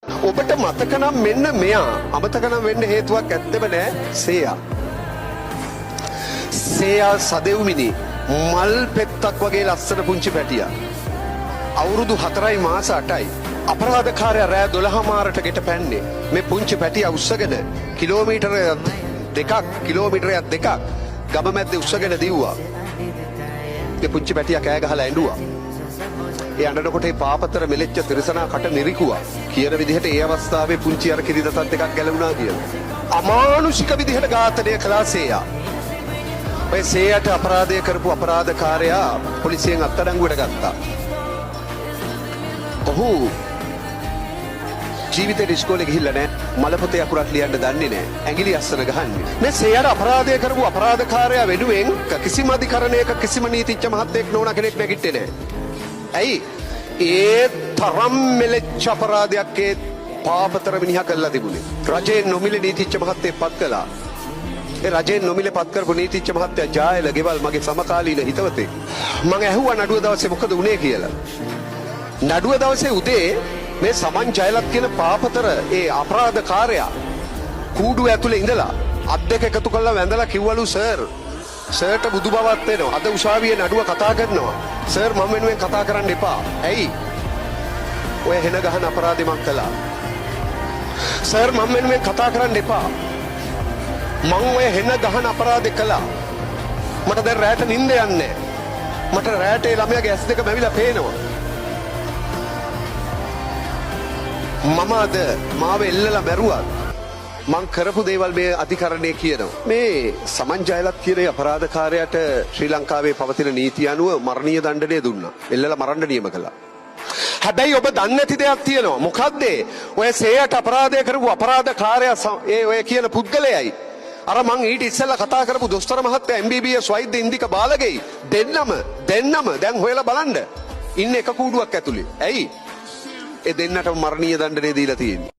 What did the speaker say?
ඔබට මතක නම් මෙන්න මෙයා අමතක නම් වෙන්න හේතුවක් ඇත්තෙම නෑ සේයා සදෙව්මිනි මල් පෙත්තක් වගේ ලස්සන පුංචි පැටියා අවුරුදු 4යි මාස 8යි අපරාධකාරයා රෑ 12 මාරට ගෙට පැන්නේ මේ පුංචි පැටියා උස්සගෙන කිලෝමීටරයක් දෙකක් ගම මැද්දේ උස්සගෙන දිව්වා මේ පුංචි පැටියා කෑ ගහලා ඇඬුවා ඒ අඬනකොට ඒ පාපතර මෙලෙච්ච තිරසනා කට නිරිකුවා කියන විදිහට ඒ අවස්ථාවේ පුංචි අර කිරිදතත් එකක් ගැලවුණා කියලා අමානුෂික විදිහට ඝාතනය කළා සේයා ඔය සේයට අපරාධය කරපු අපරාධකාරයා පොලිසියෙන් අත්අඩංගුවට ගත්තා ඔහු ජීවිතේ ඉස්කෝලේ ගිහිල්ලා නැහැ මල පොතේ අකුරක් ලියන්න දන්නේ නැහැ ඇඟිලි අස්සන ගහන්නේ මේ සේයට අපරාධය කරපු අපරාධකාරයා වෙනුවෙන් කිසිම අධිකරණයක කිසිම නීතිච්ච මහත්තයෙක් නෝනා කෙනෙක් නැගිට්ටේ නැහැ ඇයි ඒ තරම් මෙලෙච්ච අපරාධයක් ඒ පාපතර මිනිහා කළා තිබුණේ රජේ නොමිලේ නීතිච්ච මහත්තයෙක් පත් කළා ඒ රජේ නොමිලේ පත් කරපු නීතිච්ච මහත්තයා ජායල ගෙවල් මගේ සමකාලීන හිතවතෙක් මම ඇහුවා නඩුව දවසේ මොකද වුනේ කියලා නඩුව දවසේ උදේ මේ සමන් ජයලත් කියන පාපතර ඒ අපරාධකාරයා කූඩුව ඇතුලේ ඉඳලා අත් දෙක එකතු කරලා වැඳලා කිව්වලු සර්ට බුදු බවත් වෙනවා අද උසාවියේ නඩුව කතා කරනවා සර් මම වෙනුවෙන් කතා කරන්න එපා ඇයි ඔය හෙන ගහන අපරාධෙ මං කළා සර් මම වෙනුවෙන් කතා කරන්න එපා මං ඔය හෙන ගහන අපරාධෙ කළා මට දැන් රැට නිින්ද යන්නේ මට රැට ඒ ළමයාගේ ඇස් දෙක මැවිලා පේනවා මම අද මාව එල්ලලා මැරුවත් මං කරපු දේවල් මේ අධිකරණය කියනවා මේ සමන් ජයලත් කියන අපරාධකාරයාට ශ්‍රී ලංකාවේ පවතින නීතිය අනුව මරණීය දණ්ඩනය දුන්නා එල්ලලා මරන්න නියම කළා හැබැයි ඔබ දන්නේ නැති දෙයක් තියෙනවා මොකද්ද ඔය සේයට අපරාධය කරපු අපරාධකාරයා ඔය කියන පුද්ගලයයි අර මං ඊට ඉස්සෙල්ලා කතා කරපු දොස්තර මහත්තයා MBBS වෛද්‍ය ඉන්දික බාලගෙයි දෙන්නම දැන් හොයලා බලන්න ඉන්නේ එක කූඩුවක් ඇතුලේ ඇයි ඒ දෙන්නට මරණීය දණ්ඩනය දීලා තියෙන්නේ